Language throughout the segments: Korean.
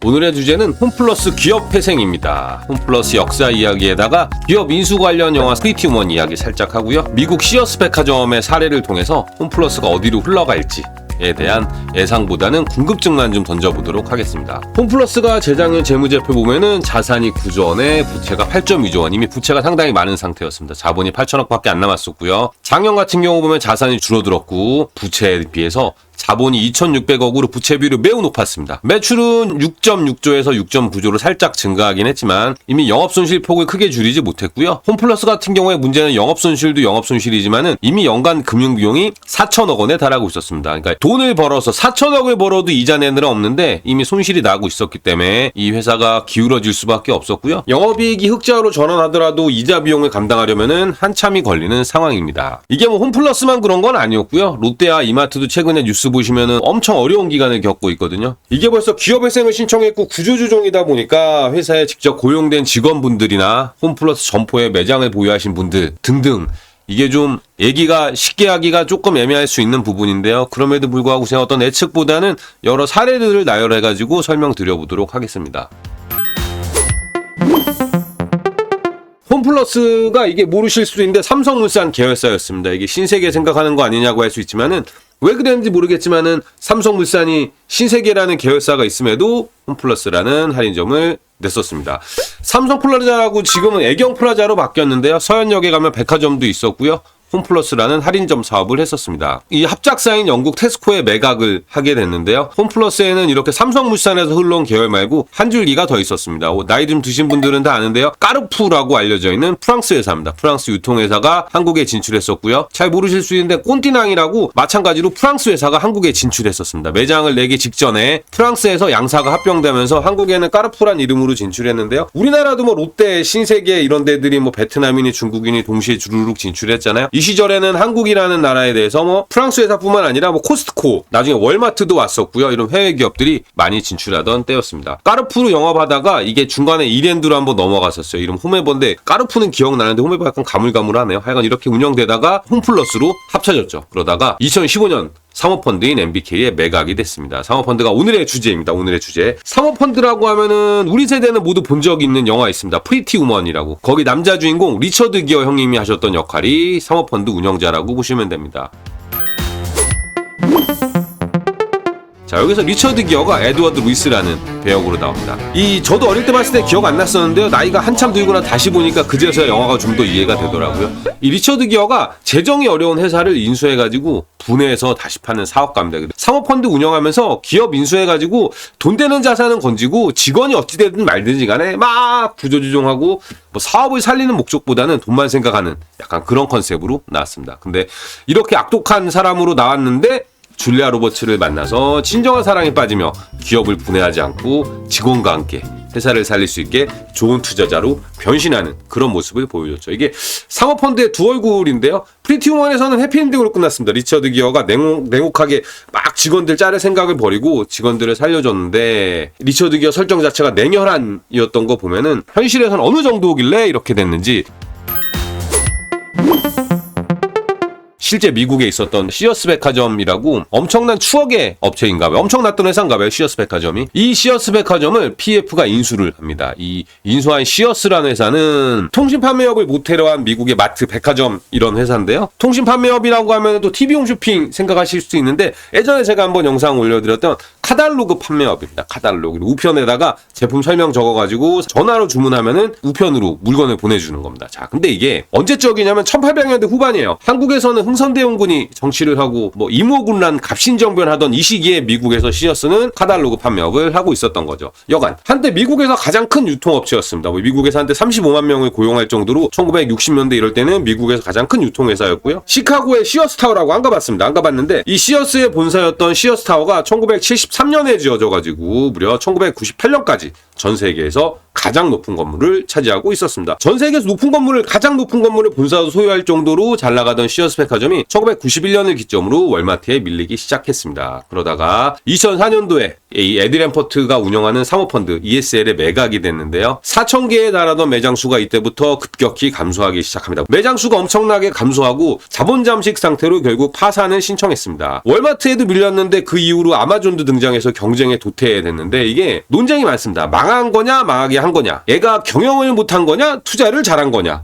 오늘의 주제는 홈플러스 기업 회생입니다. 홈플러스 역사 이야기에다가 기업 인수 관련 영화 프리티 우먼 이야기 살짝 하고요. 미국 시어스 백화점의 사례를 통해서 홈플러스가 어디로 흘러갈지에 대한 예상보다는 궁금증만 좀 던져보도록 하겠습니다. 홈플러스가 재작년 재무제표 보면은 자산이 9조 원에 부채가 8.2조 원, 이미 부채가 상당히 많은 상태였습니다. 자본이 8천억밖에 안 남았었고요. 작년 같은 경우 보면 자산이 줄어들었고 부채에 비해서 자본이 2,600억으로 부채 비율이 매우 높았습니다. 매출은 6.6조에서 6.9조로 살짝 증가하긴 했지만 이미 영업손실 폭을 크게 줄이지 못했고요. 홈플러스 같은 경우에 문제는 영업손실도 영업손실이지만은 이미 연간 금융비용이 4천억 원에 달하고 있었습니다. 그러니까 돈을 벌어서 4천억을 벌어도 이자 내느라 없는데 이미 손실이 나고 있었기 때문에 이 회사가 기울어질 수밖에 없었고요. 영업이익이 흑자로 전환하더라도 이자 비용을 감당하려면은 한참이 걸리는 상황입니다. 이게 뭐 홈플러스만 그런 건 아니었고요. 롯데와 이마트도 최근에 뉴스 보시면은 엄청 어려운 기간을 겪고 있거든요. 이게 벌써 기업회생을 신청했고 구조조정이다 보니까 회사에 직접 고용된 직원분들이나 홈플러스 점포에 매장을 보유하신 분들 등등 이게 좀 얘기가 쉽게 하기가 조금 애매할 수 있는 부분인데요. 그럼에도 불구하고 제가 어떤 예측보다는 여러 사례들을 나열해가지고 설명드려보도록 하겠습니다. 홈플러스가 이게 모르실 수도 있는데 삼성물산 계열사였습니다. 이게 신세계 생각하는 거 아니냐고 할 수 있지만은 왜 그랬는지 모르겠지만은 삼성물산이 신세계라는 계열사가 있음에도 홈플러스라는 할인점을 냈었습니다. 삼성플라자라고 지금은 애경플라자로 바뀌었는데요. 서현역에 가면 백화점도 있었고요. 홈플러스라는 할인점 사업을 했었습니다. 이 합작사인 영국 테스코에 매각을 하게 됐는데요. 홈플러스에는 이렇게 삼성물산에서 흘러온 계열 말고 한 줄기가 더 있었습니다. 나이 좀 드신 분들은 다 아는데요. 까르푸라고 알려져 있는 프랑스 회사입니다. 프랑스 유통회사가 한국에 진출했었고요. 잘 모르실 수 있는데 꼰띠낭이라고 마찬가지로 프랑스 회사가 한국에 진출했었습니다. 매장을 내기 직전에 프랑스에서 양사가 합병되면서 한국에는 까르푸란 이름으로 진출했는데요. 우리나라도 뭐 롯데, 신세계 이런 데들이 뭐 베트남인이 중국인이 동시에 주르륵 진출했잖아요. 이 시절에는 한국이라는 나라에 대해서 뭐 프랑스 회사뿐만 아니라 뭐 코스트코, 나중에 월마트도 왔었고요. 이런 해외 기업들이 많이 진출하던 때였습니다. 까르푸로 영업하다가 이게 중간에 이랜드로 한번 넘어갔었어요. 이름 홈에버인데 까르푸는 기억나는데 홈에버 약간 가물가물하네요. 하여간 이렇게 운영되다가 홈플러스로 합쳐졌죠. 그러다가 2015년 사모펀드인 MBK에 매각이 됐습니다. 사모펀드가 오늘의 주제입니다. 오늘의 주제. 사모펀드라고 하면은 우리 세대는 모두 본 적 있는 영화 있습니다. 프리티 우먼이라고. 거기 남자 주인공 리처드 기어 형님이 하셨던 역할이 사모펀드 운영자라고 보시면 됩니다. 자, 여기서 리처드 기어가 에드워드 루이스라는 배역으로 나옵니다. 저도 어릴 때 봤을 때 기억 안 났었는데요. 나이가 한참 들거나 다시 보니까 그제서야 영화가 좀 더 이해가 되더라고요. 이 리처드 기어가 재정이 어려운 회사를 인수해가지고 분해해서 다시 파는 사업가입니다. 사모펀드 운영하면서 기업 인수해가지고 돈 되는 자산은 건지고 직원이 어찌되든 말든지 간에 막 구조조정하고 뭐 사업을 살리는 목적보다는 돈만 생각하는 약간 그런 컨셉으로 나왔습니다. 근데 이렇게 악독한 사람으로 나왔는데 줄리아 로버츠를 만나서 진정한 사랑에 빠지며 기업을 분해하지 않고 직원과 함께 회사를 살릴 수 있게 좋은 투자자로 변신하는 그런 모습을 보여줬죠. 이게 사모펀드의 두 얼굴인데요. 프리티 우먼에서는 해피엔딩으로 끝났습니다. 리처드 기어가 냉혹하게 막 직원들 자를 생각을 버리고 직원들을 살려줬는데 리처드 기어 설정 자체가 냉혈한이었던 거 보면은 현실에서는 어느 정도길래 이렇게 됐는지 실제 미국에 있었던 시어스 백화점이라고 엄청난 추억의 업체인가봐요. 엄청났던 회사인가봐요. 시어스 백화점이. 이 시어스 백화점을 PF가 인수를 합니다. 이 인수한 시어스라는 회사는 통신 판매업을 모태로 한 미국의 마트, 백화점 이런 회사인데요. 통신 판매업이라고 하면 또 TV 홈쇼핑 생각하실 수 있는데 예전에 제가 한번 영상 올려드렸던 카탈로그 판매업입니다. 카탈로그. 우편에다가 제품 설명 적어가지고 전화로 주문하면은 우편으로 물건을 보내주는 겁니다. 자, 근데 이게 언제적이냐면 1800년대 후반이에요. 한국에서는 흥선대원군이 정치를 하고 뭐 이모군란 갑신정변하던 이 시기에 미국에서 시어스는 카탈로그 판매업을 하고 있었던 거죠. 여간 한때 미국에서 가장 큰 유통업체였습니다. 미국에서 한때 35만 명을 고용할 정도로 1960년대 이럴 때는 미국에서 가장 큰 유통회사였고요. 시카고의 시어스타워라고 안 가봤습니다. 안 가봤는데 이 시어스의 본사였던 시어스타워가 1973년에 지어져가지고 무려 1998년까지 전 세계에서 가장 높은 건물을 차지하고 있었습니다. 전 세계에서 가장 높은 건물을 본사도 소유할 정도로 잘 나가던 시어스 백화점이 1991년을 기점으로 월마트에 밀리기 시작했습니다. 그러다가 2004년도에 이 에드램퍼트가 운영하는 사모펀드 ESL에 매각이 됐는데요. 4,000개에 달하던 매장 수가 이때부터 급격히 감소하기 시작합니다. 매장 수가 엄청나게 감소하고 자본 잠식 상태로 결국 파산을 신청했습니다. 월마트에도 밀렸는데 그 이후로 아마존도 등장해서 경쟁에 도태됐는데 이게 논쟁이 많습니다. 망한 거냐 망하게 한 거냐, 얘가 경영을 못한 거냐 투자를 잘한 거냐,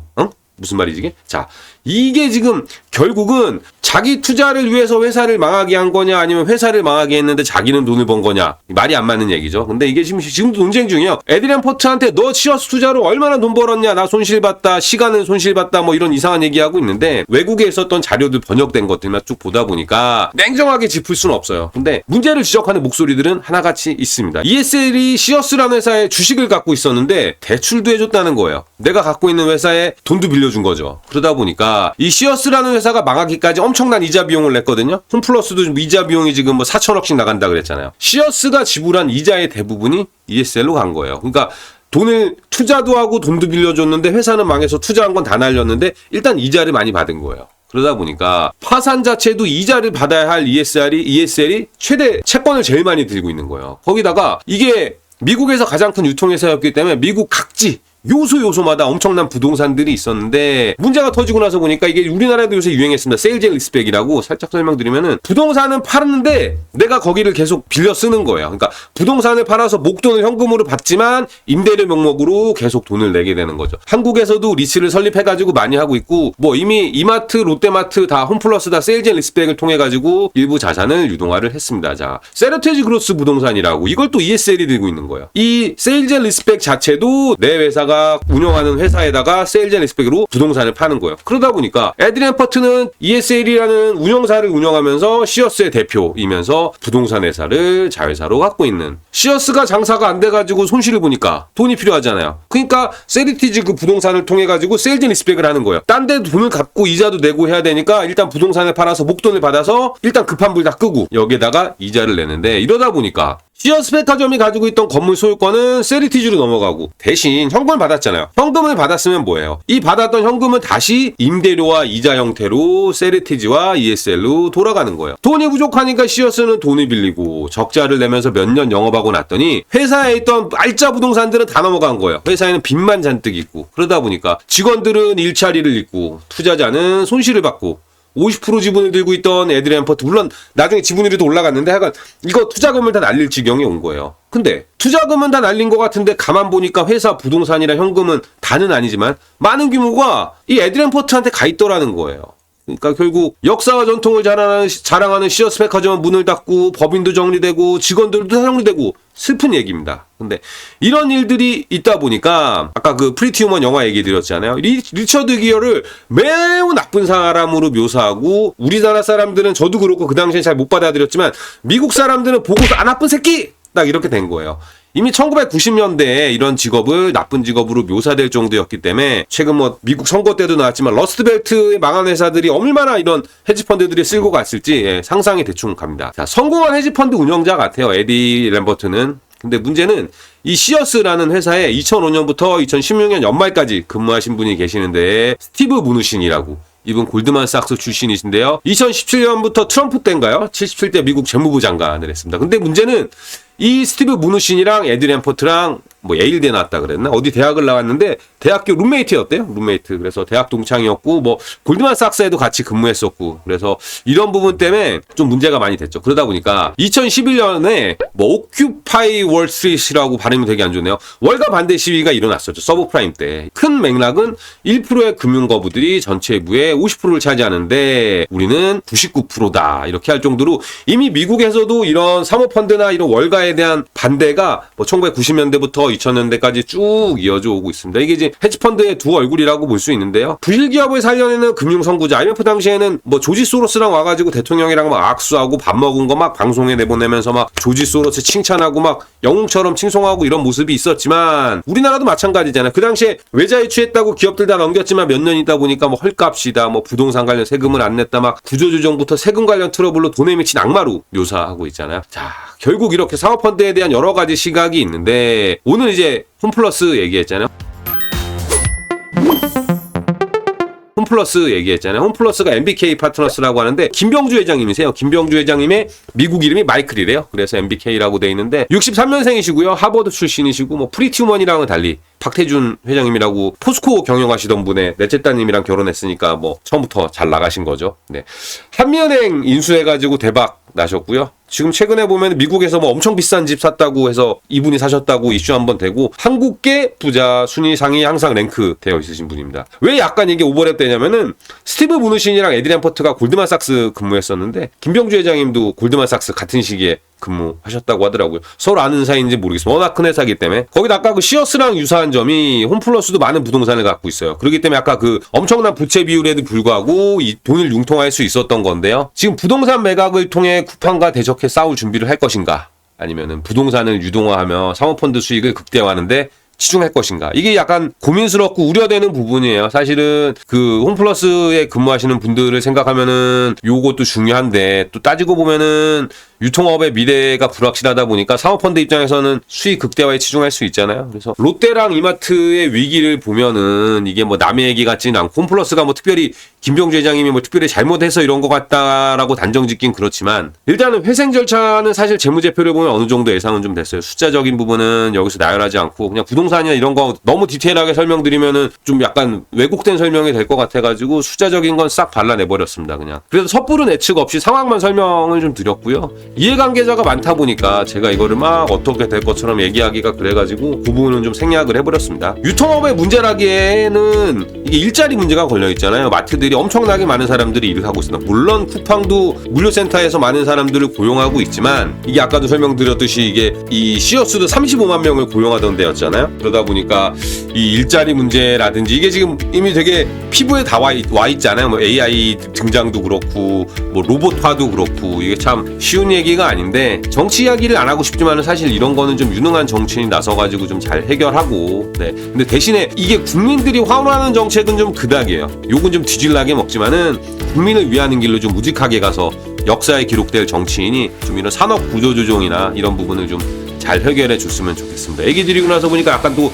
무슨 말이지 이게? 자, 이게 지금 결국은 자기 투자를 위해서 회사를 망하게 한 거냐 아니면 회사를 망하게 했는데 자기는 돈을 번 거냐, 말이 안 맞는 얘기죠. 근데 이게 지금도 논쟁 중이에요. 에드램퍼트한테 너 시어스 투자로 얼마나 돈 벌었냐, 나 손실봤다, 시간은 손실봤다, 뭐 이런 이상한 얘기하고 있는데 외국에 있었던 자료들 번역된 것들만 쭉 보다 보니까 냉정하게 짚을 수는 없어요. 근데 문제를 지적하는 목소리들은 하나같이 있습니다. ESL이 시어스라는 회사에 주식을 갖고 있었는데 대출도 해줬다는 거예요. 내가 갖고 있는 회사에 돈도 빌려준 거죠. 그러다 보니까 이 시어스라는 회사가 망하기까지 엄청난 이자 비용을 냈거든요. 홈플러스도 이자 비용이 지금 뭐 4천억씩 나간다 그랬잖아요. 시어스가 지불한 이자의 대부분이 ESL로 간 거예요. 그러니까 돈을 투자도 하고 돈도 빌려줬는데 회사는 망해서 투자한 건 다 날렸는데 일단 이자를 많이 받은 거예요. 그러다 보니까 파산 자체도 이자를 받아야 할 ESL이 최대 채권을 제일 많이 들고 있는 거예요. 거기다가 이게 미국에서 가장 큰 유통회사였기 때문에 미국 각지 요소마다 엄청난 부동산들이 있었는데 문제가 터지고 나서 보니까 이게 우리나라에도 요새 유행했습니다. 세일즈 앤 리스백이라고 살짝 설명드리면은 부동산은 팔았는데 내가 거기를 계속 빌려 쓰는 거예요. 그러니까 부동산을 팔아서 목돈을 현금으로 받지만 임대료 명목으로 계속 돈을 내게 되는 거죠. 한국에서도 리츠를 설립해가지고 많이 하고 있고 뭐 이미 이마트, 롯데마트 다 홈플러스 다 세일즈 앤 리스백을 통해 가지고 일부 자산을 유동화를 했습니다. 자, 세르테지 그로스 부동산이라고 이걸 또 ESL이 들고 있는 거예요. 이 세일즈 앤 리스백 자체도 내 회사가 운영하는 회사에다가 세일즈 앤 리스펙으로 부동산을 파는 거예요. 그러다 보니까 에드램퍼트는 ESL이라는 운영사를 운영하면서 시어스의 대표이면서 부동산 회사를 자회사로 갖고 있는, 시어스가 장사가 안 돼가지고 손실을 보니까 돈이 필요하잖아요. 그러니까 세리티즈 그 부동산을 통해 가지고 세일즈 앤 리스펙을 하는 거예요. 딴 데 돈을 갚고 이자도 내고 해야 되니까 일단 부동산을 팔아서 목돈을 받아서 일단 급한 불 다 끄고 여기에다가 이자를 내는데, 이러다 보니까 시어스 백화점이 가지고 있던 건물 소유권은 세리티즈로 넘어가고 대신 현금을 받았잖아요. 현금을 받았으면 뭐예요? 이 받았던 현금은 다시 임대료와 이자 형태로 세리티즈와 ESL로 돌아가는 거예요. 돈이 부족하니까 시어스는 돈을 빌리고 적자를 내면서 몇 년 영업하고 났더니 회사에 있던 알짜 부동산들은 다 넘어간 거예요. 회사에는 빚만 잔뜩 있고, 그러다 보니까 직원들은 일자리를 잃고 투자자는 손실을 받고 50% 지분을 들고 있던 에드램퍼트, 물론 나중에 지분율이 올라갔는데 하여간 이거 투자금을 다 날릴 지경에 온 거예요. 근데 투자금은 다 날린 것 같은데 가만 보니까 회사 부동산이랑 현금은 다는 아니지만 많은 규모가 이 에드램퍼트한테 가 있더라는 거예요. 그러니까 결국 역사와 전통을 자랑하는 시어스 백화점은 문을 닫고 법인도 정리되고 직원들도 다 정리되고 슬픈 얘기입니다. 근데 이런 일들이 있다 보니까 아까 그 프리티 휴먼 영화 얘기 드렸잖아요. 리처드 기어를 매우 나쁜 사람으로 묘사하고 우리나라 사람들은, 저도 그렇고 그 당시엔 잘 못 받아들였지만 미국 사람들은 보고서 아 나쁜 새끼! 딱 이렇게 된 거예요. 이미 1990년대에 이런 직업을 나쁜 직업으로 묘사될 정도였기 때문에 최근 뭐 미국 선거 때도 나왔지만 러스트벨트의 망한 회사들이 얼마나 이런 헤지펀드들이 쓸고 갔을지 상상이 대충 갑니다. 자, 성공한 헤지펀드 운영자 같아요, 에디 램버트는. 근데 문제는 이 시어스라는 회사에 2005년부터 2016년 연말까지 근무하신 분이 계시는데 스티브 무누신이라고, 이분 골드만삭스 출신이신데요. 2017년부터 트럼프 때인가요? 77대 미국 재무부 장관을 했습니다. 근데 문제는 이 스티브 무누신이랑 에드램퍼트랑 뭐 예일대 나왔다 그랬나? 어디 대학을 나왔는데 대학교 룸메이트였대요. 룸메이트. 그래서 대학 동창이었고 뭐 골드만삭스에도 같이 근무했었고, 그래서 이런 부분 때문에 좀 문제가 많이 됐죠. 그러다 보니까 2011년에 뭐 오큐파이 월스트리트라고 발음이 되게 안 좋네요. 월가 반대 시위가 일어났었죠. 서브프라임 때. 큰 맥락은 1%의 금융거부들이 전체 부의 50%를 차지하는데 우리는 99%다. 이렇게 할 정도로 이미 미국에서도 이런 사모펀드나 이런 월가에 대한 반대가 뭐 1990년대부터 2000년대까지 쭉 이어져 오고 있습니다. 이게 이제 헤지펀드의 두 얼굴이라고 볼 수 있는데요. 부실기업을 살려내는 금융선구자, IMF 당시에는 뭐 조지 소로스랑 와가지고 대통령이랑 막 악수하고 밥 먹은 거 막 방송에 내보내면서 막 조지 소로스 칭찬하고 막 영웅처럼 칭송하고 이런 모습이 있었지만 우리나라도 마찬가지잖아요. 그 당시에 외자에 취했다고 기업들 다 넘겼지만 몇 년 있다 보니까 뭐 헐값이다, 뭐 부동산 관련 세금을 안 냈다, 막 구조조정부터 세금 관련 트러블로 돈에 미친 악마로 묘사하고 있잖아요. 자, 결국 이렇게 사모펀드에 대한 여러 가지 시각이 있는데 오늘 이제 홈플러스 얘기했잖아요. 홈플러스 얘기했잖아요. 홈플러스가 MBK 파트너스라고 하는데 김병주 회장님이세요. 김병주 회장님의 미국 이름이 마이클이래요. 그래서 MBK라고 돼 있는데 63년생이시고요. 하버드 출신이시고 뭐 프리티우먼이랑은 달리 박태준 회장님이라고 포스코 경영하시던 분의 넷째 따님이랑 결혼했으니까 뭐 처음부터 잘 나가신 거죠. 네. 한미은행 인수해가지고 대박 나셨고요. 지금 최근에 보면 미국에서 뭐 엄청 비싼 집 샀다고 해서 이분이 사셨다고 이슈 한번 되고 한국계 부자 순위 상위 항상 랭크 되어 있으신 분입니다. 왜 약간 이게 오버랩 되냐면은 스티브 무누신이랑 에드리안 퍼트가 골드만삭스 근무했었는데 김병주 회장님도 골드만삭스 같은 시기에 근무하셨다고 하더라고요. 서로 아는 사이인지 모르겠어요. 워낙 큰 회사기 때문에. 거기다 아까 그 시어스랑 유사한 점이 홈플러스도 많은 부동산을 갖고 있어요. 그렇기 때문에 아까 그 엄청난 부채 비율에도 불구하고 이 돈을 융통할 수 있었던 건데요. 지금 부동산 매각을 통해 쿠팡과 대적해 싸울 준비를 할 것인가? 아니면은 부동산을 유동화하며 사모펀드 수익을 극대화하는데 치중할 것인가. 이게 약간 고민스럽고 우려되는 부분이에요. 사실은 그 홈플러스에 근무하시는 분들을 생각하면은 요것도 중요한데 또 따지고 보면은 유통업의 미래가 불확실하다 보니까 사모펀드 입장에서는 수익 극대화에 치중할 수 있잖아요. 그래서 롯데랑 이마트의 위기를 보면은 이게 뭐 남의 얘기 같지는 않고 홈플러스가 뭐 특별히 김병주 회장님이 뭐 특별히 잘못해서 이런 것 같다라고 단정 짓긴 그렇지만 일단은 회생 절차는 사실 재무제표를 보면 어느 정도 예상은 좀 됐어요. 숫자적인 부분은 여기서 나열하지 않고 그냥 부동산이나 이런 거 너무 디테일하게 설명드리면은 좀 약간 왜곡된 설명이 될 것 같아가지고 숫자적인 건 싹 발라내버렸습니다. 그냥. 그래서 섣부른 예측 없이 상황만 설명을 좀 드렸고요. 이해관계자가 많다 보니까 제가 이거를 막 어떻게 될 것처럼 얘기하기가 그래가지고 그 부분은 좀 생략을 해버렸습니다. 유통업의 문제라기에는 이게 일자리 문제가 걸려있잖아요. 마트들이 엄청나게 많은 사람들이 일을 하고 있습니다. 물론 쿠팡도 물류센터에서 많은 사람들을 고용하고 있지만 이게 아까도 설명드렸듯이 이게 이 시어스도 35만 명을 고용하던 데였잖아요. 그러다 보니까 이 일자리 문제라든지 이게 지금 이미 되게 피부에 다 와 있잖아요. 뭐 AI 등장도 그렇고 뭐 로봇화도 그렇고 이게 참 쉬운 얘기가 아닌데 정치 이야기를 안 하고 싶지만은 사실 이런 거는 좀 유능한 정치인이 나서가지고 좀 잘 해결하고 네. 근데 대신에 이게 국민들이 환호하는 정책은 좀 그닥이에요. 욕은 좀 뒤질나게 먹지만은 국민을 위하는 길로 좀 우직하게 가서 역사에 기록될 정치인이 좀 이런 산업 구조 조정이나 이런 부분을 좀 잘 해결해 줬으면 좋겠습니다. 얘기 드리고 나서 보니까 약간 또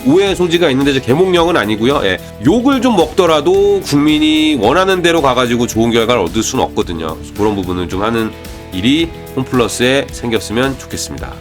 오해의 소지가 있는데 저 개몽령은 아니고요. 예. 욕을 좀 먹더라도 국민이 원하는 대로 가가지고 좋은 결과를 얻을 수는 없거든요. 그런 부분을 좀 하는 일이 홈플러스에 생겼으면 좋겠습니다.